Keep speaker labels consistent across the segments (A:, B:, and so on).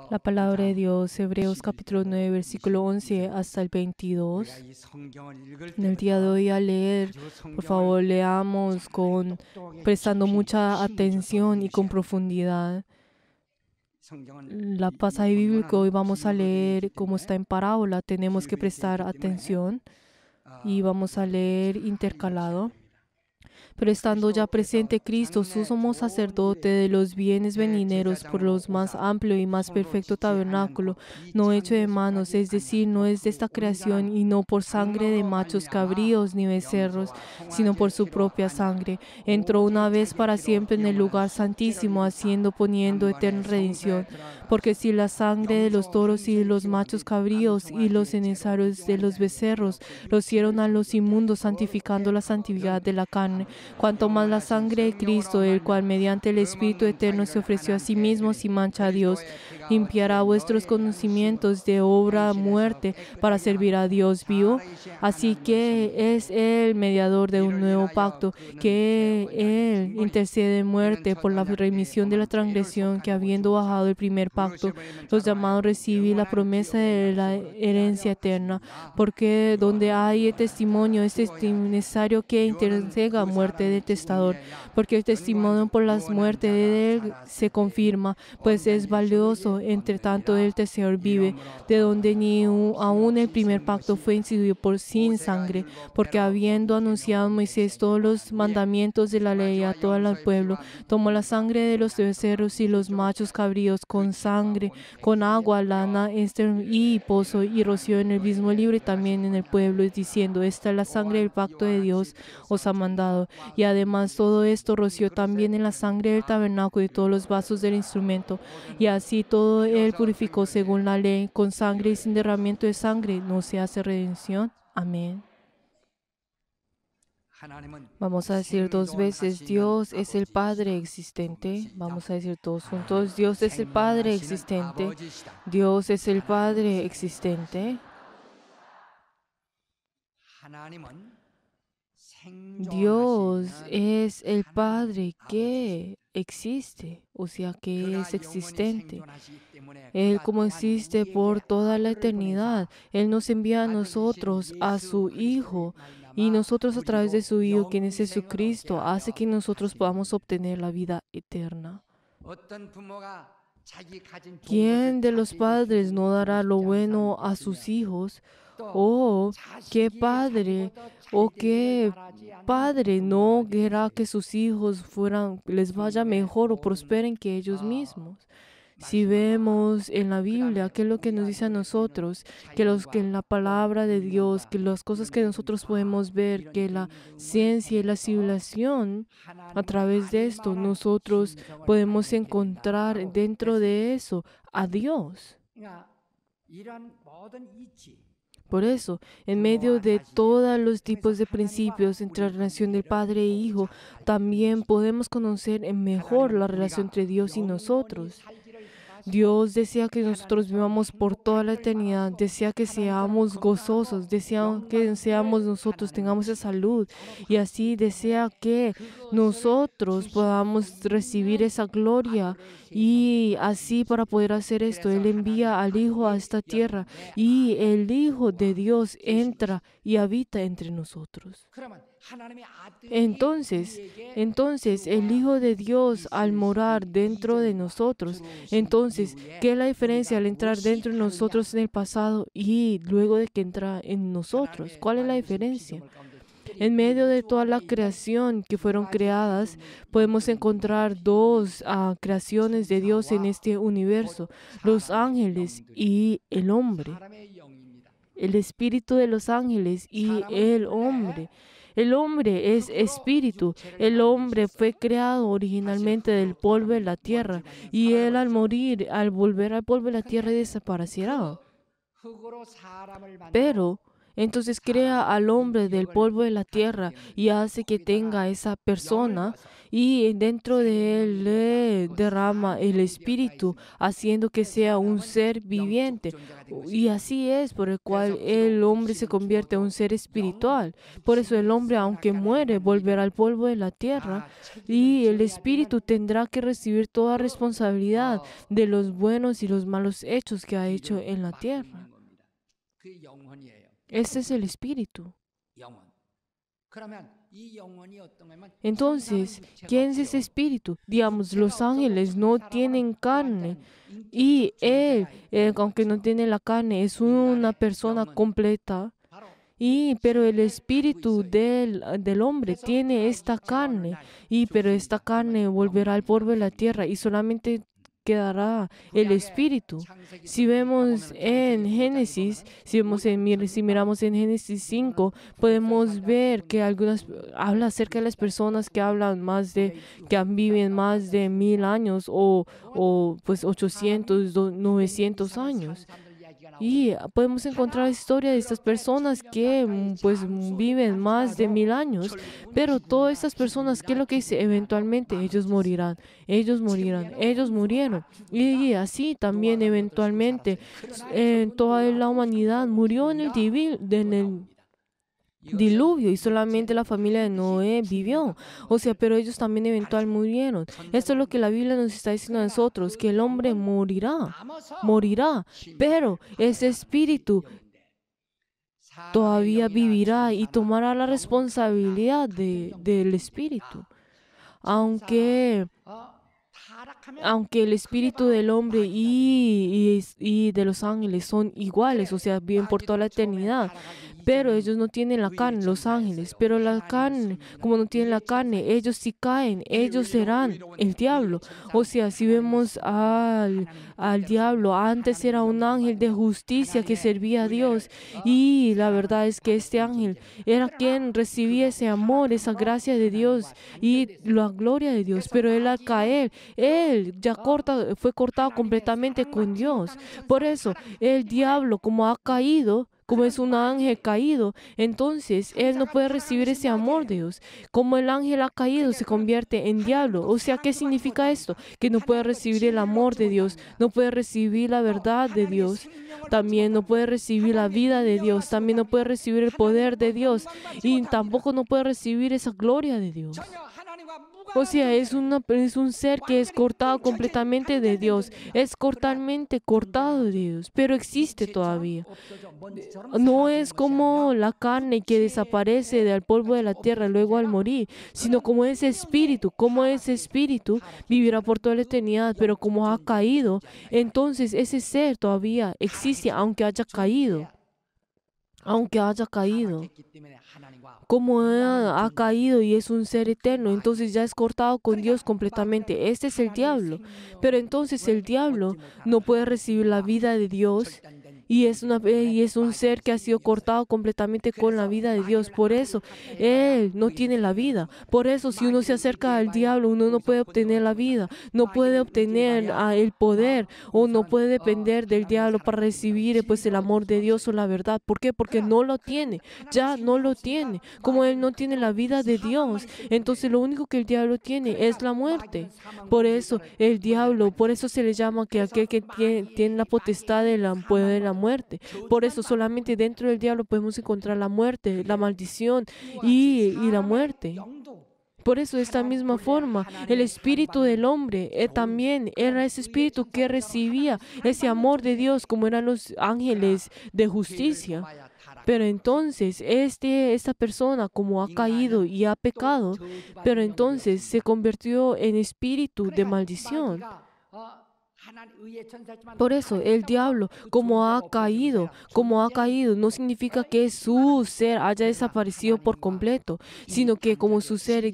A: La palabra de Dios, Hebreos capítulo 9, versículo 11 hasta el 22. En el día de hoy al leer, por favor, leamos prestando mucha atención y con profundidad. La pasaje bíblico hoy vamos a leer como está en parábola, tenemos que prestar atención y vamos a leer intercalado. Pero estando ya presente Cristo, su sumo sacerdote de los bienes venideros por los más amplio y más perfecto tabernáculo, no hecho de manos, es decir, no es de esta creación, y no por sangre de machos cabríos ni becerros, sino por su propia sangre, entró una vez para siempre en el lugar santísimo, poniendo eterna redención. Porque si la sangre de los toros y de los machos cabríos y los cenizarios de los becerros rociaron a los inmundos, santificando la santidad de la carne, cuanto más la sangre de Cristo, el cual mediante el Espíritu eterno se ofreció a sí mismo sin mancha a Dios, limpiará vuestros conocimientos de obra muerte para servir a Dios vivo. Así que es Él mediador de un nuevo pacto, que Él intercede en muerte por la remisión de la transgresión, que habiendo bajado el primer pacto, los llamados reciben la promesa de la herencia eterna. Porque donde hay testimonio, es necesario que interceda muerte del testador, porque el testimonio por las muertes de él se confirma, pues es valioso. Entre tanto el testador vive, de donde ni aún el primer pacto fue instituido por sin sangre, porque habiendo anunciado Moisés todos los mandamientos de la ley a todo el pueblo, tomó la sangre de los becerros y los machos cabríos con sangre, con agua, lana y pozo, y roció en el mismo libro y también en el pueblo, diciendo: esta es la sangre del pacto de Dios os ha mandado. Y además todo esto roció también en la sangre del tabernáculo y todos los vasos del instrumento. Y así todo él purificó según la ley, con sangre y sin derramamiento de sangre no se hace redención. Amén. Vamos a decir dos veces: Dios es el Padre existente. Vamos a decir todos juntos: Dios es el Padre existente. Dios es el Padre existente. Dios es el Padre que existe, o sea, que es existente. Él como existe por toda la eternidad, Él nos envía a nosotros a su Hijo, y nosotros a través de su Hijo, quien es Jesucristo, hace que nosotros podamos obtener la vida eterna. ¿Quién de los padres no dará lo bueno a sus hijos? ¿O qué padre no querrá que sus hijos les vaya mejor o prosperen que ellos mismos? Si vemos en la Biblia qué es lo que nos dice a nosotros, que en la palabra de Dios, que las cosas que nosotros podemos ver, que la ciencia y la civilización, a través de esto nosotros podemos encontrar dentro de eso a Dios. Por eso, en medio de todos los tipos de principios entre la relación del Padre e Hijo, también podemos conocer mejor la relación entre Dios y nosotros. Dios desea que nosotros vivamos por toda la eternidad, desea que seamos gozosos, desea que nosotros tengamos esa salud, y así desea que nosotros podamos recibir esa gloria. Y así, para poder hacer esto, Él envía al Hijo a esta tierra, y el Hijo de Dios entra y habita entre nosotros. Entonces, el Hijo de Dios, al morar dentro de nosotros, entonces, ¿qué es la diferencia al entrar dentro de nosotros en el pasado y luego de que entra en nosotros? ¿Cuál es la diferencia? En medio de toda la creación que fueron creadas, podemos encontrar dos creaciones de Dios en este universo: los ángeles y el hombre. El espíritu de los ángeles y el hombre. El hombre es espíritu. El hombre fue creado originalmente del polvo de la tierra, y él al morir, al volver al polvo de la tierra, desaparecerá. Pero Entonces crea al hombre del polvo de la tierra y hace que tenga esa persona y dentro de él le derrama el espíritu, haciendo que sea un ser viviente. Y así es por el cual el hombre se convierte en un ser espiritual. Por eso el hombre, aunque muere, volverá al polvo de la tierra y el espíritu tendrá que recibir toda responsabilidad de los buenos y los malos hechos que ha hecho en la tierra. Este es el espíritu. Entonces, ¿quién es ese espíritu? Digamos, los ángeles no tienen carne y él, aunque no tiene la carne, es una persona completa. Pero el espíritu del hombre tiene esta carne, pero esta carne volverá al polvo de la tierra y solamente quedará el espíritu. Si vemos en Génesis, si miramos en Génesis 5, podemos ver que habla acerca de las personas que viven más de 1000 años o pues 800, 900 años. Y podemos encontrar la historia de estas personas que viven más de 1000 años, pero todas estas personas, ¿qué es lo que dice? Eventualmente ellos morirán, ellos murieron. Y así también eventualmente toda la humanidad murió en el diluvio y solamente la familia de Noé vivió. O sea, pero ellos también eventualmente murieron. Esto es lo que la Biblia nos está diciendo a nosotros, que el hombre morirá, pero ese espíritu todavía vivirá y tomará la responsabilidad del espíritu. Aunque el espíritu del hombre y de los ángeles son iguales, o sea, viven por toda la eternidad, pero ellos no tienen la carne, los ángeles, pero la carne, como no tienen la carne, ellos sí caen, ellos serán el diablo. O sea, si vemos al diablo, antes era un ángel de justicia que servía a Dios, y la verdad es que este ángel era quien recibía ese amor, esa gracia de Dios y la gloria de Dios, pero él al caer, él ya fue cortado completamente con Dios. Por eso, el diablo, como ha caído, como es un ángel caído, entonces él no puede recibir ese amor de Dios. Como el ángel ha caído, se convierte en diablo. O sea, ¿qué significa esto? Que no puede recibir el amor de Dios, no puede recibir la verdad de Dios, también no puede recibir la vida de Dios, también no puede recibir el poder de Dios y tampoco no puede recibir esa gloria de Dios. O sea, es un ser que es cortado completamente de Dios, es totalmente cortado de Dios, pero existe todavía. No es como la carne que desaparece del polvo de la tierra luego al morir, sino como ese espíritu vivirá por toda la eternidad, pero como ha caído, entonces ese ser todavía existe, aunque haya caído. Como ha caído y es un ser eterno, entonces ya es cortado con Dios completamente. Este es el diablo. Pero entonces el diablo no puede recibir la vida de Dios y es un ser que ha sido cortado completamente con la vida de Dios. Por eso él no tiene la vida. Por eso si uno se acerca al diablo, uno no puede obtener la vida, no puede obtener el poder o no puede depender del diablo para recibir el amor de Dios o la verdad. ¿Por qué? Porque no lo tiene, ya no lo tiene. Como él no tiene la vida de Dios, entonces lo único que el diablo tiene es la muerte. Por eso se le llama que aquel que tiene la potestad del poder de la muerte. Por eso solamente dentro del diablo podemos encontrar la muerte, la maldición y la muerte. Por eso, de esta misma forma, el espíritu del hombre también era ese espíritu que recibía ese amor de Dios como eran los ángeles de justicia. Pero entonces, esta persona, como ha caído y ha pecado, pero entonces se convirtió en espíritu de maldición. Por eso, el diablo, como ha caído, no significa que su ser haya desaparecido por completo, sino que como su ser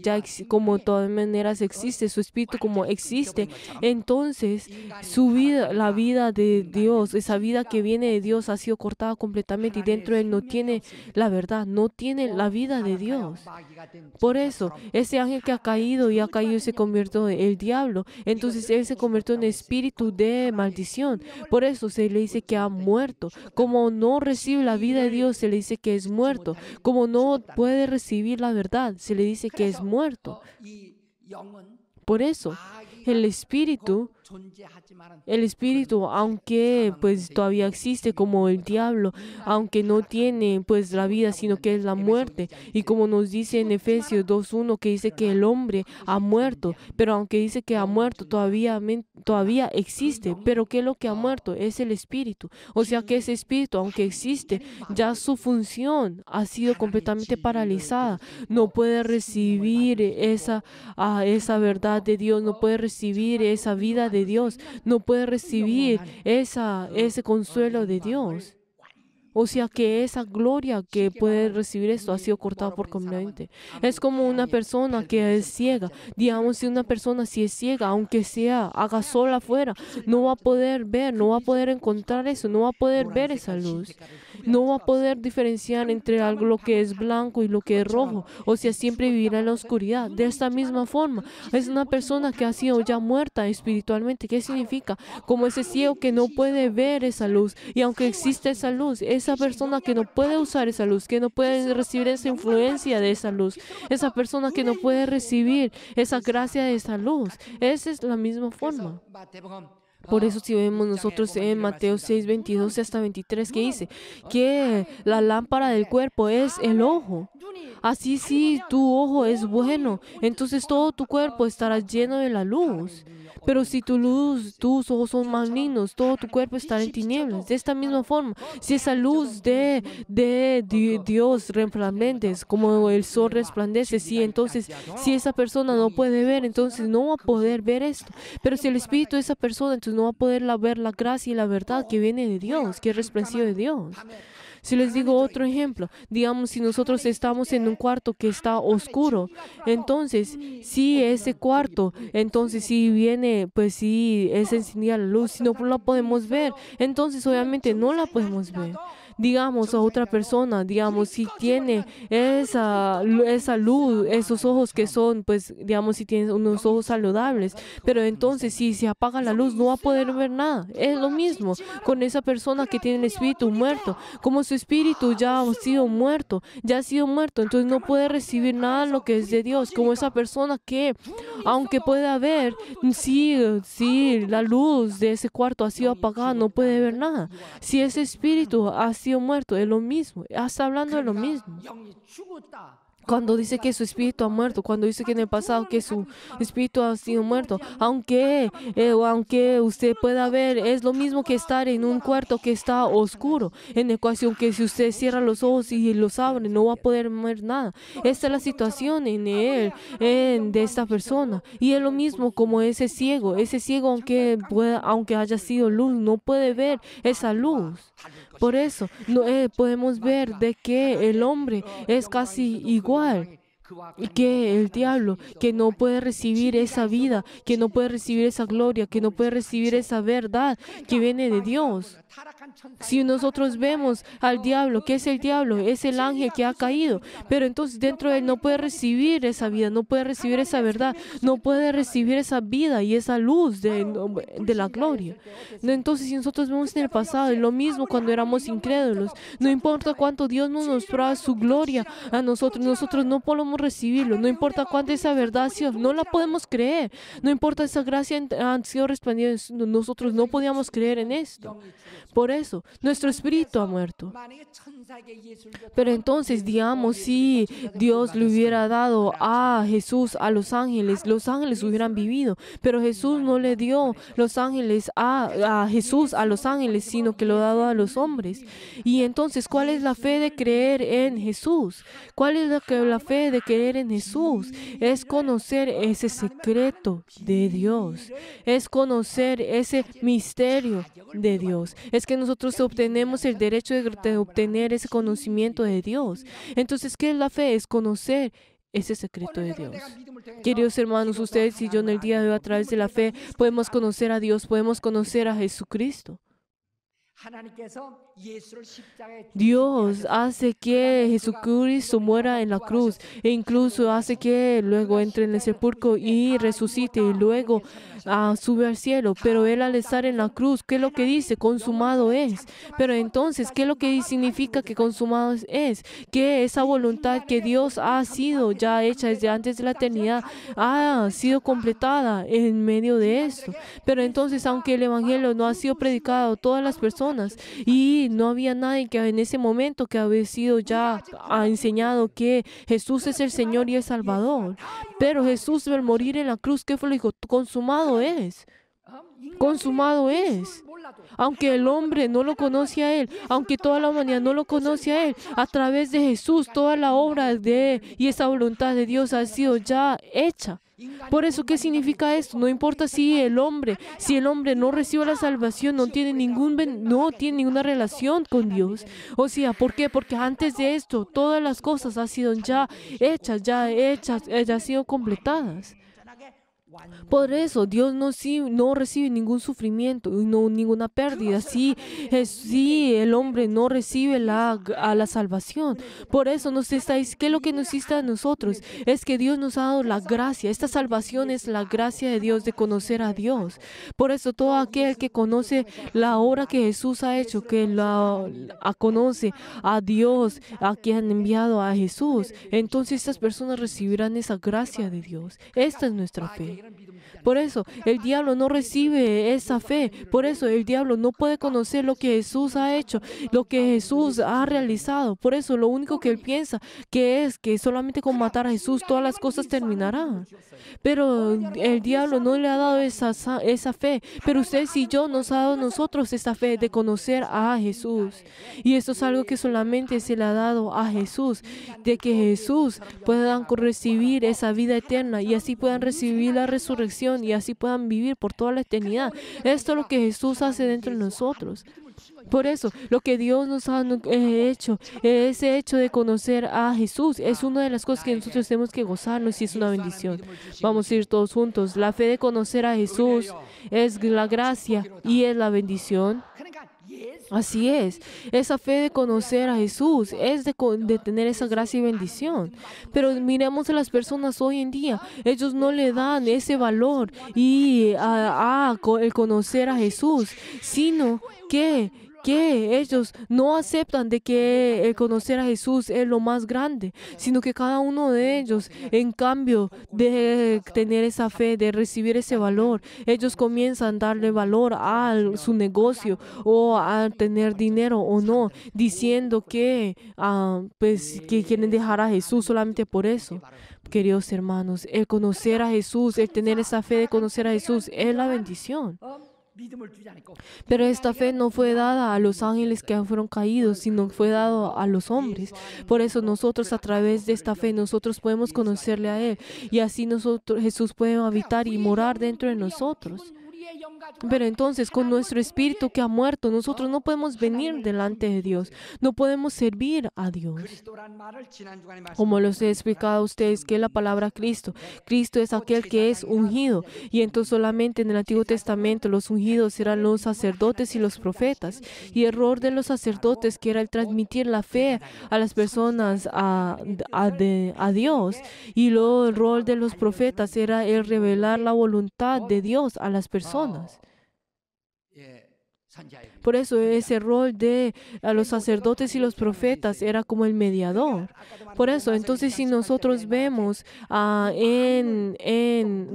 A: como de todas maneras existe, su espíritu como existe, entonces su vida, la vida de Dios, esa vida que viene de Dios ha sido cortada completamente y dentro de él no tiene la verdad, no tiene la vida de Dios. Por eso, ese ángel que ha caído y se convirtió en el diablo, entonces él se convirtió en espíritu espíritu de maldición. Por eso se le dice que ha muerto. Como no recibe la vida de Dios, se le dice que es muerto. Como no puede recibir la verdad, se le dice que es muerto. Por eso, el espíritu, aunque pues todavía existe como el diablo, aunque no tiene pues la vida, sino que es la muerte. Y como nos dice en Efesios 2:1, que dice que el hombre ha muerto, pero aunque dice que ha muerto, todavía existe. Pero ¿qué es lo que ha muerto? Es el espíritu. O sea que ese espíritu, aunque existe, ya su función ha sido completamente paralizada. No puede recibir esa verdad de Dios, no puede recibir esa vida de Dios, no puede recibir ese consuelo de Dios. O sea que esa gloria que puede recibir esto ha sido cortada por completamente. Es como una persona que es ciega. Digamos, si una persona si es ciega, aunque haga sol afuera, no va a poder ver, no va a poder encontrar eso, no va a poder ver esa luz. No va a poder diferenciar entre algo lo que es blanco y lo que es rojo. O sea, siempre vivirá en la oscuridad. De esta misma forma, es una persona que ha sido ya muerta espiritualmente. ¿Qué significa? Como ese ciego que no puede ver esa luz. Y aunque existe esa luz, esa persona que no puede usar esa luz, que no puede recibir esa influencia de esa luz, esa persona que no puede recibir esa gracia de esa luz, esa es la misma forma. Por eso si vemos nosotros en Mateo 6:22 hasta 23, que dice que la lámpara del cuerpo es el ojo. Así si tu ojo es bueno, entonces todo tu cuerpo estará lleno de la luz. Pero si tus ojos son malignos, todo tu cuerpo estará en tinieblas. De esta misma forma, si esa luz de Dios resplandece, como el sol resplandece, entonces si esa persona no puede ver, entonces no va a poder ver esto. Pero si el espíritu de esa persona, entonces no va a poder ver la gracia y la verdad que viene de Dios, que es resplandecido de Dios. Si les digo otro ejemplo, digamos, si nosotros estamos en un cuarto que está oscuro, entonces, si ese cuarto, entonces si viene, pues si es encendida la luz, si no la podemos ver, entonces obviamente no la podemos ver. Digamos a otra persona, digamos, si tiene esa luz, esos ojos que son, pues, digamos, si tiene unos ojos saludables, pero entonces si se apaga la luz no va a poder ver nada. Es lo mismo con esa persona que tiene el espíritu muerto. Como su espíritu ya ha sido muerto, entonces no puede recibir nada de lo que es de Dios. Como esa persona que, aunque pueda ver, si la luz de ese cuarto ha sido apagada, no puede ver nada. Si ese espíritu ha sido muerto, es lo mismo. Está hablando de lo mismo. Cuando dice que su espíritu ha muerto, cuando dice que en el pasado que su espíritu ha sido muerto, aunque usted pueda ver, es lo mismo que estar en un cuarto que está oscuro. En ecuación que si usted cierra los ojos y los abre, no va a poder ver nada. Esta es la situación de esta persona. Y es lo mismo como ese ciego, aunque haya sido luz, no puede ver esa luz. Por eso podemos ver de que el hombre es casi igual que el diablo, que no puede recibir esa vida, que no puede recibir esa gloria, que no puede recibir esa verdad que viene de Dios. Si nosotros vemos al diablo, ¿qué es el diablo? Es el ángel que ha caído, pero entonces dentro de él no puede recibir esa vida, no puede recibir esa verdad, no puede recibir esa vida y esa luz de la gloria. Entonces si nosotros vemos en el pasado, es lo mismo cuando éramos incrédulos. No importa cuánto Dios nos mostró su gloria a nosotros no podemos recibirlo. No importa cuánto esa verdad ha sido, no la podemos creer. No importa esa gracia ha sido resplandecida, nosotros no podíamos creer en esto. Por eso, nuestro espíritu ha muerto. Pero entonces, digamos, si Dios le hubiera dado a Jesús a los ángeles hubieran vivido. Pero Jesús no le dio los ángeles a Jesús a los ángeles, sino que lo ha dado a los hombres. Y entonces, ¿cuál es la fe de creer en Jesús? ¿Cuál es la fe de creer en Jesús? Es conocer ese secreto de Dios. Es conocer ese misterio de Dios. Es que nosotros obtenemos el derecho de obtener ese conocimiento de Dios. Entonces, ¿qué es la fe? Es conocer ese secreto de Dios. Queridos hermanos, ustedes y yo en el día de hoy a través de la fe podemos conocer a Dios, podemos conocer a Jesucristo. Dios hace que Jesucristo muera en la cruz e incluso hace que luego entre en el sepulcro y resucite y luego sube al cielo. Pero Él al estar en la cruz, ¿qué es lo que dice? Consumado es. Pero entonces, ¿qué es lo que significa que consumado es? Que esa voluntad que Dios ha sido ya hecha desde antes de la eternidad ha sido completada en medio de esto. Pero entonces, aunque el Evangelio no ha sido predicado a todas las personas y no había nadie que en ese momento que había sido ya enseñado que Jesús es el Señor y el Salvador, pero Jesús al morir en la cruz, ¿qué fue? Le dijo, consumado es. Consumado es. Aunque el hombre no lo conoce a Él, aunque toda la humanidad no lo conoce a Él, a través de Jesús, toda la obra y esa voluntad de Dios ha sido ya hecha. Por eso, ¿qué significa esto? No importa si el hombre no recibe la salvación, no tiene ninguna relación con Dios. O sea, ¿por qué? Porque antes de esto, todas las cosas han sido ya hechas, ya han sido completadas. Por eso Dios no recibe ningún sufrimiento y ninguna pérdida si el hombre no recibe la salvación. Por eso ¿qué es lo que nos necesita a nosotros? Es que Dios nos ha dado la gracia. Esta salvación es la gracia de Dios de conocer a Dios. Por eso todo aquel que conoce la obra que Jesús ha hecho, que conoce a Dios, a quien han enviado a Jesús, entonces estas personas recibirán esa gracia de Dios. Esta es nuestra fe. Por eso el diablo no recibe esa fe. Por eso el diablo no puede conocer lo que Jesús ha hecho, lo que Jesús ha realizado. Por eso lo único que él piensa es que solamente con matar a Jesús todas las cosas terminarán. Pero el diablo no le ha dado esa fe. Pero ustedes y yo nos ha dado a nosotros esa fe de conocer a Jesús. Y esto es algo que solamente se le ha dado a Jesús, de que Jesús puedan recibir esa vida eterna y así puedan recibir la resurrección y así puedan vivir por toda la eternidad. Esto es lo que Jesús hace dentro de nosotros. Por eso, lo que Dios nos ha hecho, ese hecho de conocer a Jesús, es una de las cosas que nosotros tenemos que gozarnos y es una bendición. Vamos a ir todos juntos. La fe de conocer a Jesús es la gracia y es la bendición. Así es, esa fe de conocer a Jesús es de tener esa gracia y bendición. Pero miremos a las personas hoy en día, ellos no le dan ese valor y el conocer a Jesús, sino que ellos no aceptan de que el conocer a Jesús es lo más grande, sino que cada uno de ellos, en cambio de tener esa fe, de recibir ese valor, ellos comienzan a darle valor a su negocio o a tener dinero o no, diciendo que quieren dejar a Jesús solamente por eso. Queridos hermanos, el conocer a Jesús, el tener esa fe de conocer a Jesús es la bendición. Pero esta fe no fue dada a los ángeles que fueron caídos, sino fue dado a los hombres. Por eso nosotros a través de esta fe nosotros podemos conocerle a Él y así Jesús puede habitar y morar dentro de nosotros. Pero entonces con nuestro espíritu que ha muerto, nosotros no podemos venir delante de Dios, no podemos servir a Dios. Como les he explicado a ustedes, que es la palabra Cristo. Cristo es aquel que es ungido. Y entonces solamente en el Antiguo Testamento los ungidos eran los sacerdotes y los profetas. Y el rol de los sacerdotes que era el transmitir la fe a las personas a Dios. Y luego el rol de los profetas era el revelar la voluntad de Dios a las personas. Por eso ese rol de los sacerdotes y los profetas era como el mediador. Por eso, entonces si nosotros vemos en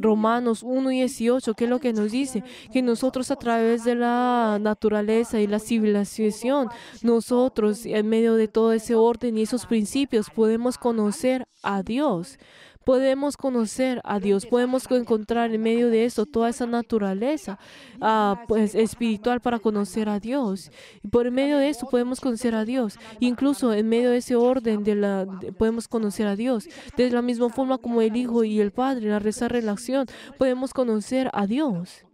A: Romanos 1:18, ¿qué es lo que nos dice? Que nosotros a través de la naturaleza y la civilización, nosotros en medio de todo ese orden y esos principios podemos conocer a Dios. Podemos conocer a Dios, podemos encontrar en medio de eso toda esa naturaleza espiritual para conocer a Dios. Y por medio de eso podemos conocer a Dios. Incluso en medio de ese orden podemos conocer a Dios. De la misma forma como el Hijo y el Padre, esa relación, podemos conocer a Dios.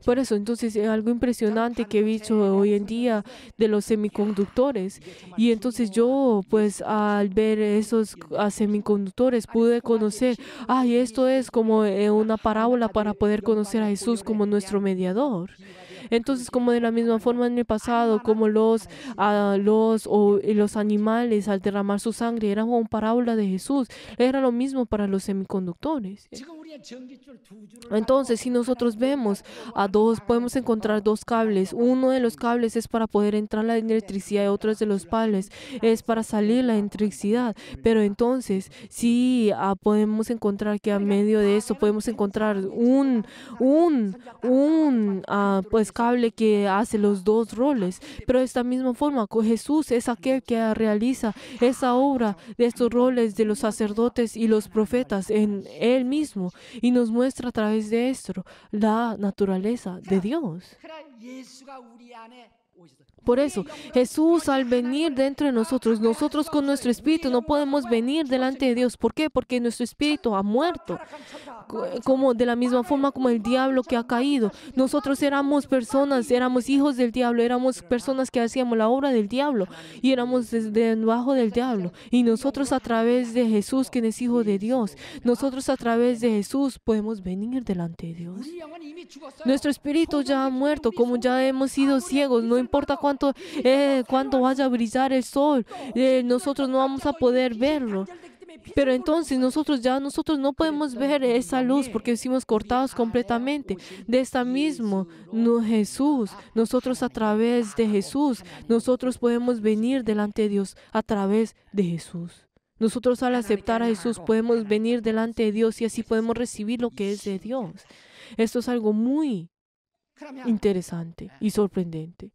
A: Por eso, entonces, es algo impresionante que he visto hoy en día de los semiconductores. Y entonces yo, pues, al ver esos semiconductores, pude conocer, esto es como una parábola para poder conocer a Jesús como nuestro mediador. Entonces, como de la misma forma en el pasado, como los animales al derramar su sangre eran una parábola de Jesús, era lo mismo para los semiconductores. Entonces, si nosotros vemos podemos encontrar dos cables. Uno de los cables es para poder entrar la electricidad y otro de los cables es para salir la electricidad. Pero entonces, sí podemos encontrar que a medio de eso podemos encontrar pues cable que hace los dos roles. Pero de esta misma forma, Jesús es aquel que realiza esa obra de estos roles de los sacerdotes y los profetas en Él mismo y nos muestra a través de esto la naturaleza de Dios. Por eso, Jesús al venir dentro de nosotros con nuestro espíritu no podemos venir delante de Dios. ¿Por qué? Porque nuestro espíritu ha muerto. Como de la misma forma como el diablo que ha caído. Nosotros éramos hijos del diablo, éramos personas que hacíamos la obra del diablo y éramos debajo del diablo. Y nosotros a través de Jesús, quien es hijo de Dios, nosotros a través de Jesús podemos venir delante de Dios. Nuestro espíritu ya ha muerto, como ya hemos sido ciegos, no importa cuánto vaya a brillar el sol, nosotros no vamos a poder verlo. Pero entonces nosotros no podemos ver esa luz porque fuimos cortados completamente. De esta misma Jesús, nosotros a través de Jesús, nosotros podemos venir delante de Dios a través de Jesús. Nosotros al aceptar a Jesús podemos venir delante de Dios y así podemos recibir lo que es de Dios. Esto es algo muy interesante y sorprendente.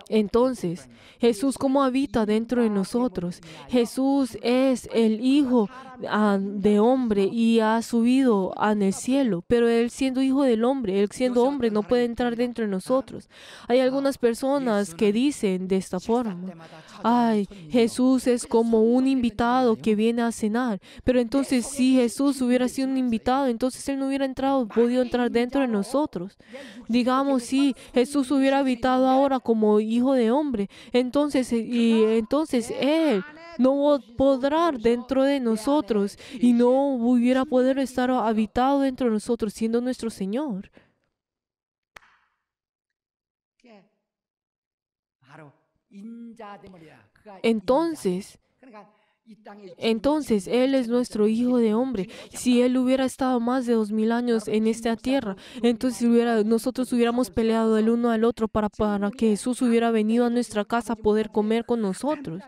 A: Entonces, Jesús, ¿cómo habita dentro de nosotros? Jesús es el Hijo de hombre y ha subido en el cielo, pero Él siendo Hijo del hombre, Él siendo hombre, no puede entrar dentro de nosotros. Hay algunas personas que dicen de esta forma: ay, Jesús es como un invitado que viene a cenar. Pero entonces, si Jesús hubiera sido un invitado, entonces Él no hubiera podido entrar dentro de nosotros. Digamos, si Jesús hubiera habitado ahora como hijo de hombre, entonces Él no podrá dentro de nosotros y no hubiera poder estar habitado dentro de nosotros siendo nuestro Señor. Entonces, Él es nuestro Hijo de hombre. Si Él hubiera estado más de 2000 años en esta tierra, entonces nosotros hubiéramos peleado el uno al otro para que Jesús hubiera venido a nuestra casa a poder comer con nosotros.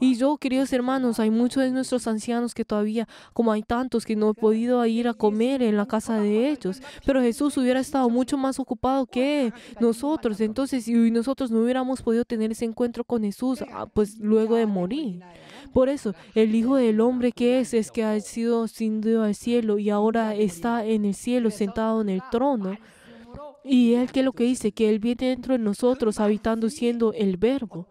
A: Y yo, queridos hermanos, hay muchos de nuestros ancianos que todavía, como hay tantos que no han podido ir a comer en la casa de ellos, pero Jesús hubiera estado mucho más ocupado que nosotros. Entonces, si nosotros no hubiéramos podido tener ese encuentro con Jesús, pues luego de morir. Por eso, el Hijo del Hombre que es que ha sido ascendido al cielo y ahora está en el cielo sentado en el trono. Y Él, ¿qué es lo que dice? Que Él viene dentro de nosotros, habitando, siendo el Verbo.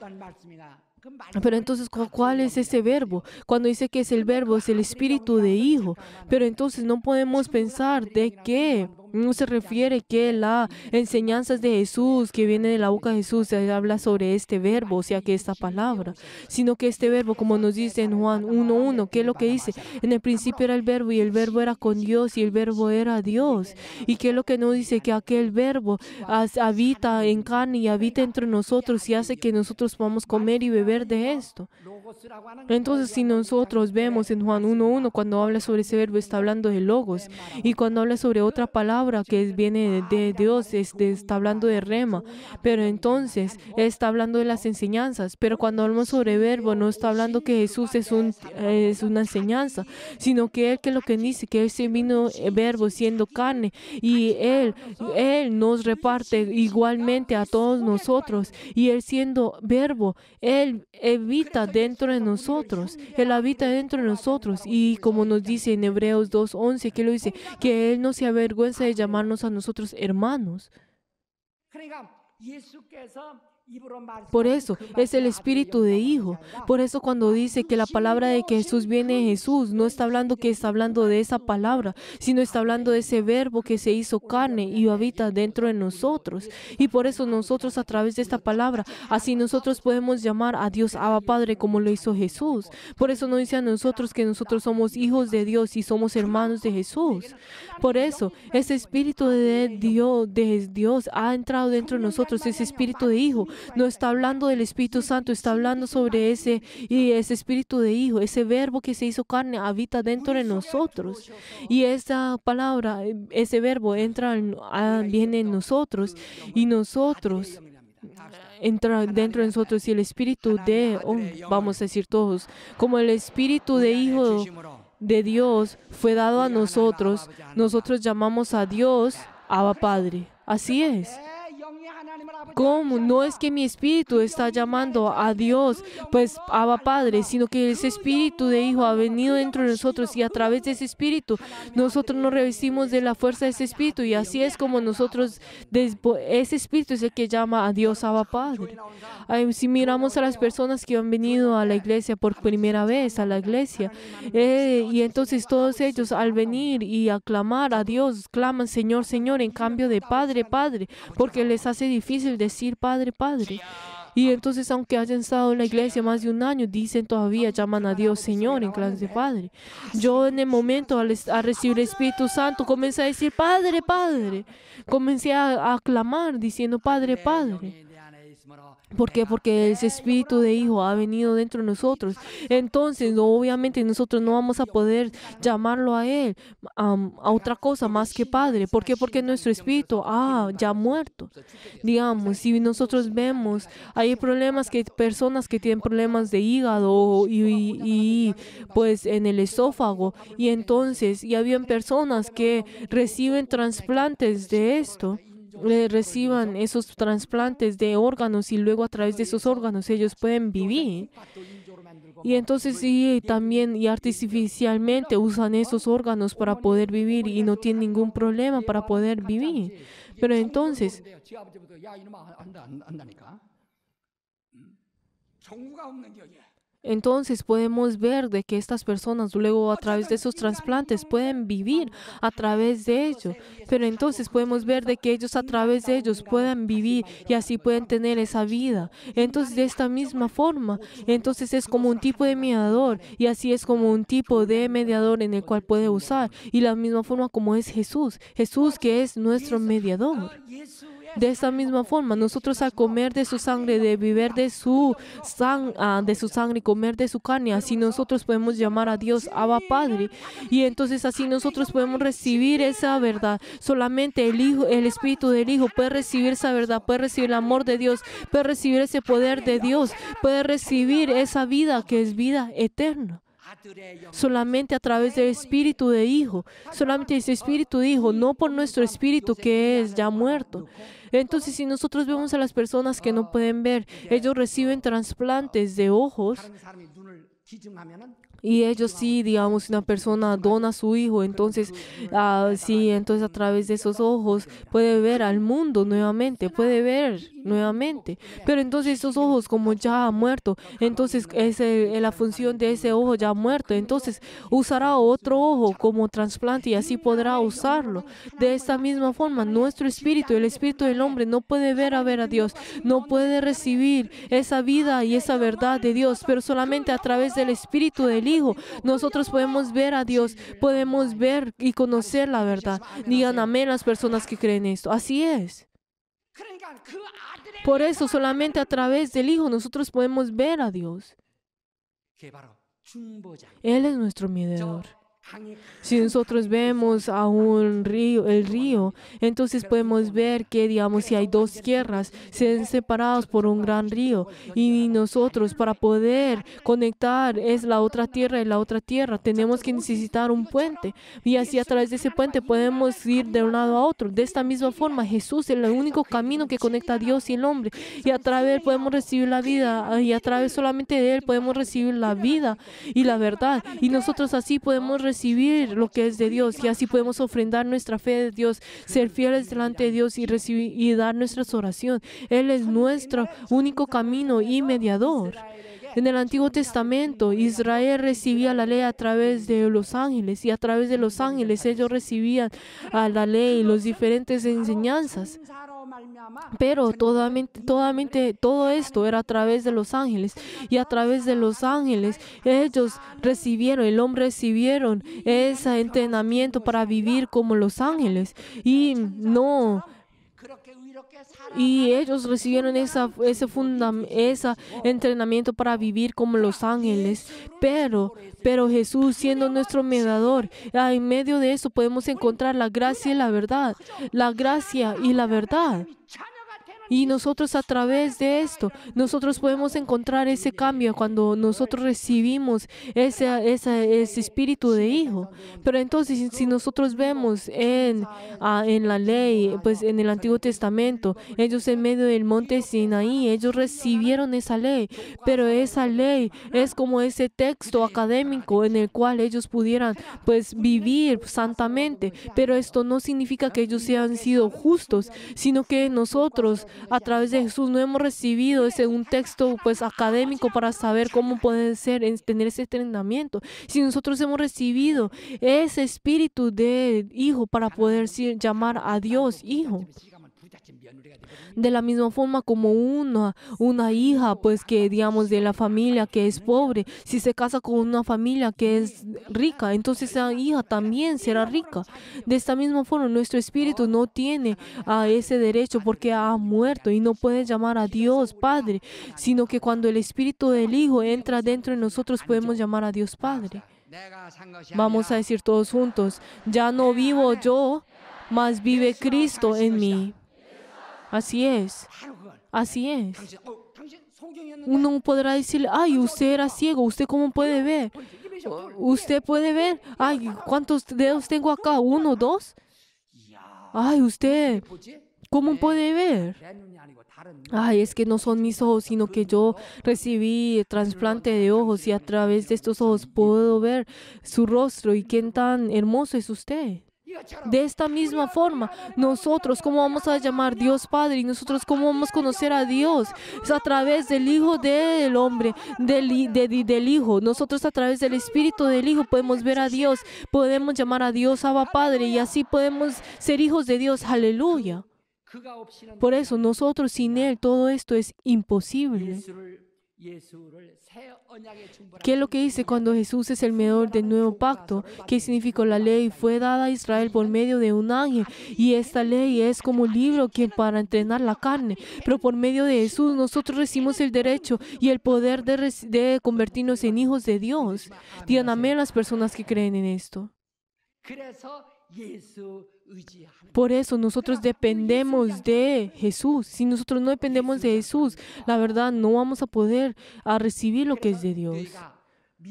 A: Pero entonces, ¿cuál es ese verbo? Cuando dice que es el verbo, es el espíritu de hijo. Pero entonces no podemos pensar de que no se refiere que la enseñanza de Jesús, que viene de la boca de Jesús, se habla sobre este verbo, o sea, que esta palabra, sino que este verbo, como nos dice en Juan 1:1, ¿qué es lo que dice? En el principio era el verbo y el verbo era con Dios y el verbo era Dios. ¿Y qué es lo que nos dice? Que aquel verbo habita en carne y habita entre nosotros y hace que nosotros podamos comer y beber de esto. Entonces, si nosotros vemos en Juan 1:1, cuando habla sobre ese verbo, está hablando de logos. Y cuando habla sobre otra palabra que viene de Dios, está hablando de rema. Pero entonces, está hablando de las enseñanzas. Pero cuando hablamos sobre verbo, no está hablando que Jesús es una enseñanza, sino que Él, que es lo que dice, que Él se vino verbo siendo carne. Y Él nos reparte igualmente a todos nosotros. Y Él siendo verbo, Él habita dentro de nosotros. Él habita dentro de nosotros. Y como nos dice en Hebreos 2:11, que lo dice, que Él no se avergüenza de llamarnos a nosotros hermanos. Por eso es el espíritu de hijo. Por eso cuando dice que la palabra de que Jesús viene de Jesús, no está hablando que está hablando de esa palabra, sino está hablando de ese verbo que se hizo carne y habita dentro de nosotros. Y por eso nosotros a través de esta palabra, así nosotros podemos llamar a Dios Abba Padre como lo hizo Jesús. Por eso nos dice a nosotros que nosotros somos hijos de Dios y somos hermanos de Jesús. Por eso ese espíritu de Dios ha entrado dentro de nosotros, ese espíritu de hijo. No está hablando del Espíritu Santo, está hablando sobre ese espíritu de hijo, ese verbo que se hizo carne habita dentro de nosotros. Y esa palabra, ese verbo viene en nosotros y nosotros entra dentro de nosotros y el espíritu vamos a decir todos, como el espíritu de hijo de Dios fue dado a nosotros, nosotros llamamos a Dios Abba Padre. Así es. ¿Cómo? No es que mi espíritu está llamando a Dios, pues Abba Padre, sino que ese espíritu de hijo ha venido dentro de nosotros y a través de ese espíritu nosotros nos revestimos de la fuerza de ese espíritu y así es como nosotros, ese espíritu es el que llama a Dios Abba Padre. Si miramos a las personas que han venido a la iglesia por primera vez, a la iglesia, y entonces todos ellos al venir y aclamar a Dios, claman Señor, Señor, en cambio de Padre, Padre, porque les hace difícil decir Padre, Padre. Y entonces, aunque hayan estado en la iglesia más de un año, dicen todavía, llaman a Dios Señor en clase de Padre. Yo en el momento, al recibir el Espíritu Santo, comencé a decir Padre, Padre. Comencé a aclamar diciendo Padre, Padre. ¿Por qué? Porque ese espíritu de hijo ha venido dentro de nosotros. Entonces, obviamente, nosotros no vamos a poder llamarlo a él a otra cosa más que Padre. ¿Por qué? Porque nuestro espíritu ya muerto. Digamos, si nosotros vemos, hay problemas personas que tienen problemas de hígado y pues en el esófago. Y entonces, y habían personas que reciben trasplantes de esto. Reciban esos trasplantes de órganos y luego a través de esos órganos ellos pueden vivir. Y entonces sí, también y artificialmente usan esos órganos para poder vivir y no tienen ningún problema para poder vivir. Pero entonces podemos ver de que estas personas luego a través de esos trasplantes pueden vivir a través de ello. Pero entonces podemos ver de que ellos a través de ellos pueden vivir y así pueden tener esa vida. Entonces de esta misma forma, entonces es como un tipo de mediador y así es como un tipo de mediador en el cual puede usar. Y la misma forma como es Jesús. Jesús que es nuestro mediador. De esta misma forma, nosotros al comer de su sangre, de beber de su sangre y comer de su carne, así nosotros podemos llamar a Dios Abba Padre. Y entonces así nosotros podemos recibir esa verdad. Solamente el Espíritu del Hijo puede recibir esa verdad, puede recibir el amor de Dios, puede recibir ese poder de Dios, puede recibir esa vida que es vida eterna. Solamente a través del Espíritu de Hijo, solamente ese Espíritu de Hijo, no por nuestro espíritu que es ya muerto. Entonces, si nosotros vemos a las personas que no pueden ver, ellos reciben trasplantes de ojos. Y ellos sí, digamos, una persona dona a su hijo, entonces entonces a través de esos ojos puede ver al mundo nuevamente, puede ver nuevamente. Pero entonces esos ojos como ya ha muerto, entonces la función de ese ojo ya ha muerto, entonces usará otro ojo como trasplante y así podrá usarlo. De esta misma forma, nuestro espíritu, el espíritu del hombre no puede ver a Dios, no puede recibir esa vida y esa verdad de Dios, pero solamente a través del espíritu del Hijo, nosotros podemos ver a Dios, podemos ver y conocer la verdad. Digan amén las personas que creen esto. Así es. Por eso, solamente a través del Hijo nosotros podemos ver a Dios. Él es nuestro mediador. Si nosotros vemos a el río, entonces podemos ver que, digamos, si hay dos tierras, se ven separados por un gran río. Y nosotros, para poder conectar es la otra tierra y la otra tierra, tenemos que necesitar un puente. Y así a través de ese puente podemos ir de un lado a otro. De esta misma forma, Jesús es el único camino que conecta a Dios y el hombre. Y a través de él podemos recibir la vida. Y a través solamente de él podemos recibir la vida y la verdad. Y nosotros así podemos recibir recibir lo que es de Dios, y así podemos ofrendar nuestra fe de Dios, ser fieles delante de Dios y recibir y dar nuestras oraciones. Él es nuestro único camino y mediador. En el Antiguo Testamento, Israel recibía la ley a través de los ángeles, y a través de los ángeles ellos recibían a la ley, las diferentes enseñanzas. Pero todo esto era a través de los ángeles, y a través de los ángeles ellos recibieron, el hombre recibieron ese entrenamiento para vivir como los ángeles, y ellos recibieron ese entrenamiento para vivir como los ángeles. Pero Jesús, siendo nuestro mediador, en medio de eso podemos encontrar la gracia y la verdad. La gracia y la verdad. Y nosotros a través de esto, nosotros podemos encontrar ese cambio cuando nosotros recibimos ese espíritu de hijo. Pero entonces, si nosotros vemos en la ley, pues en el Antiguo Testamento, ellos en medio del monte Sinaí, ellos recibieron esa ley. Pero esa ley es como ese texto académico en el cual ellos pudieran pues vivir santamente. Pero esto no significa que ellos hayan sido justos, sino que nosotros a través de Jesús no hemos recibido un texto pues académico para saber cómo puede ser tener ese entrenamiento. Si nosotros hemos recibido ese espíritu de hijo para poder llamar a Dios hijo. De la misma forma como una hija, pues que digamos de la familia que es pobre, si se casa con una familia que es rica, entonces esa hija también será rica. De esta misma forma, nuestro espíritu no tiene ese derecho porque ha muerto y no puede llamar a Dios Padre, sino que cuando el espíritu del Hijo entra dentro de nosotros podemos llamar a Dios Padre. Vamos a decir todos juntos: ya no vivo yo, mas vive Cristo en mí. Así es. Así es. Uno podrá decirle: ay, usted era ciego, ¿usted cómo puede ver? ¿Usted puede ver? Ay, ¿cuántos dedos tengo acá? ¿1, 2? Ay, usted, ¿cómo puede ver? Ay, es que no son mis ojos, sino que yo recibí trasplante de ojos y a través de estos ojos puedo ver su rostro. ¿Y qué tan hermoso es usted? De esta misma forma, nosotros, ¿cómo vamos a llamar Dios Padre? Y nosotros, ¿cómo vamos a conocer a Dios? Es a través del Hijo del Hombre, del Hijo. Nosotros a través del Espíritu del Hijo podemos ver a Dios, podemos llamar a Dios Abba Padre, y así podemos ser hijos de Dios. Aleluya. Por eso nosotros sin Él todo esto es imposible. ¿Qué es lo que dice cuando Jesús es el mediador del nuevo pacto? ¿Qué significa? La ley fue dada a Israel por medio de un ángel, y esta ley es como un libro que para entrenar la carne. Pero por medio de Jesús nosotros recibimos el derecho y el poder de convertirnos en hijos de Dios. Digan amén las personas que creen en esto. Por eso nosotros dependemos de Jesús. Si nosotros no dependemos de Jesús, la verdad no vamos a poder recibir lo que es de Dios.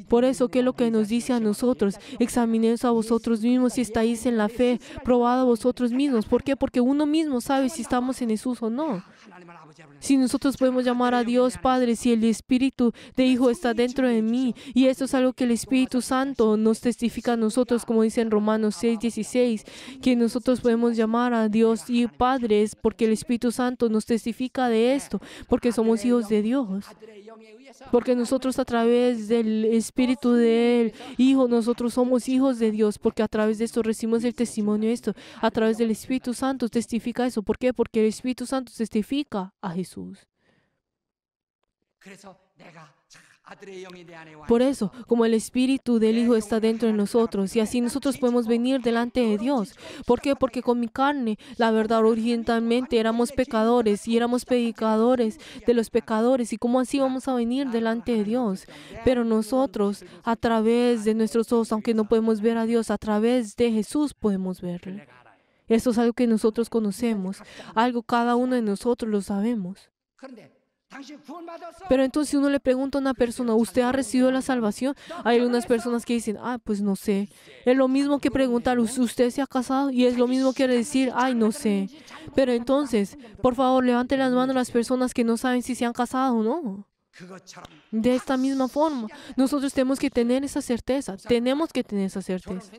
A: Por eso, ¿qué es lo que nos dice a nosotros? Examinéis a vosotros mismos si estáis en la fe, probad a vosotros mismos. ¿Por qué? Porque uno mismo sabe si estamos en Jesús o no. Si nosotros podemos llamar a Dios Padre, si el Espíritu de Hijo está dentro de mí, y esto es algo que el Espíritu Santo nos testifica a nosotros, como dice en Romanos 6:16, que nosotros podemos llamar a Dios y Padre, porque el Espíritu Santo nos testifica de esto, porque somos hijos de Dios. Porque nosotros a través del Espíritu del Hijo, nosotros somos hijos de Dios, porque a través de esto recibimos el testimonio de esto. A través del Espíritu Santo testifica eso. ¿Por qué? Porque el Espíritu Santo testifica a Jesús. Por eso, como el Espíritu del Hijo está dentro de nosotros, y así nosotros podemos venir delante de Dios. ¿Por qué? Porque con mi carne, la verdad, originalmente éramos pecadores, y éramos pecadores de los pecadores, y cómo así vamos a venir delante de Dios. Pero nosotros, a través de nuestros ojos, aunque no podemos ver a Dios, a través de Jesús podemos verle. Eso es algo que nosotros conocemos, algo cada uno de nosotros lo sabemos. Pero entonces si uno le pregunta a una persona: ¿usted ha recibido la salvación? Hay algunas personas que dicen: pues no sé. Es lo mismo que preguntar: ¿usted se ha casado? Y es lo mismo que decir: no sé. Pero entonces, por favor, levanten las manos las personas que no saben si se han casado o no. De esta misma forma, nosotros tenemos que tener esa certeza. Tenemos que tener esa certeza.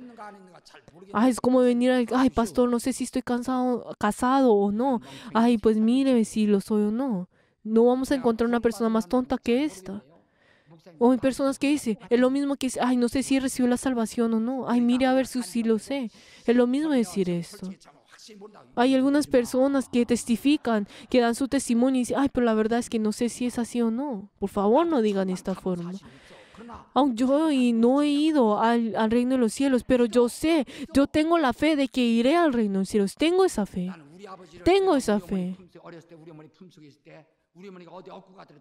A: Ay, es como venir ay, pastor, no sé si estoy casado o no. Ay, pues mire si lo soy o no. No vamos a encontrar una persona más tonta que esta. O hay personas que dicen, es lo mismo que, ay, no sé si recibió la salvación o no. Ay, mire a ver si sí lo sé. Es lo mismo decir esto. Hay algunas personas que testifican, que dan su testimonio y dicen, ay, pero la verdad es que no sé si es así o no. Por favor, no digan esta forma. Aunque yo no he ido al reino de los cielos, pero yo sé, yo tengo la fe de que iré al reino de los cielos. Tengo esa fe. Tengo esa fe.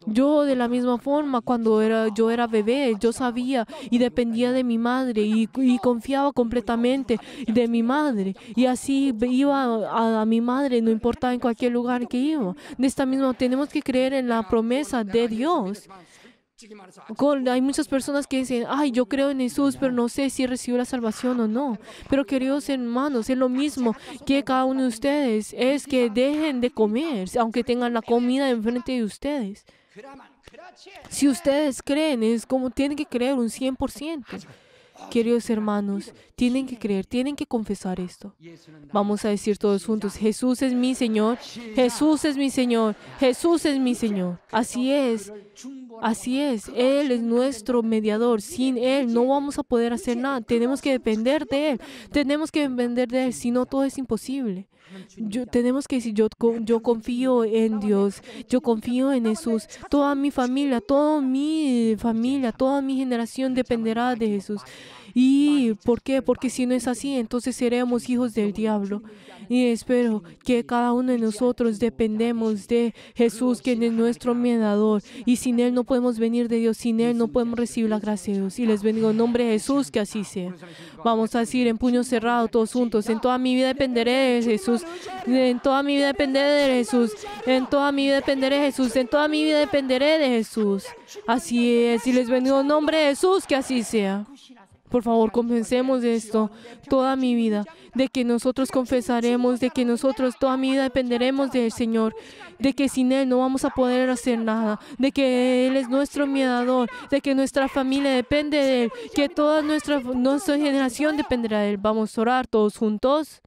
A: Yo de la misma forma, cuando yo era bebé, yo sabía y dependía de mi madre y confiaba completamente de mi madre. Y así iba a mi madre, no importaba en cualquier lugar que iba. De esta misma, tenemos que creer en la promesa de Dios. Hay muchas personas que dicen, ay, yo creo en Jesús, pero no sé si recibió la salvación o no. Pero queridos hermanos, es lo mismo que cada uno de ustedes, es que dejen de comer, aunque tengan la comida enfrente de ustedes. Si ustedes creen, es como tienen que creer un 100%. Queridos hermanos, tienen que creer, tienen que confesar esto. Vamos a decir todos juntos, Jesús es mi Señor, Jesús es mi Señor, Jesús es mi Señor. Así es, Él es nuestro mediador. Sin Él no vamos a poder hacer nada. Tenemos que depender de Él, si no todo es imposible. Tenemos que decir, yo confío en Dios, yo confío en Jesús. Toda mi familia, toda mi generación dependerá de Jesús. ¿Y por qué? Porque si no es así, entonces seremos hijos del diablo. Y espero que cada uno de nosotros dependemos de Jesús, quien es nuestro mediador. Y sin Él no podemos venir de Dios, sin Él no podemos recibir la gracia de Dios. Y les bendigo en nombre de Jesús, que así sea. Vamos a decir en puño cerrado todos juntos, en toda mi vida dependeré de Jesús. En toda mi vida dependeré de Jesús. En toda mi vida dependeré de Jesús. En toda mi vida dependeré de Jesús. Así es. Y les bendigo en nombre de Jesús, que así sea. Por favor, confesemos de esto toda mi vida, de que nosotros confesaremos, de que nosotros toda mi vida dependeremos del Señor, de que sin Él no vamos a poder hacer nada, de que Él es nuestro mediador, de que nuestra familia depende de Él, que toda nuestra generación dependerá de Él. Vamos a orar todos juntos.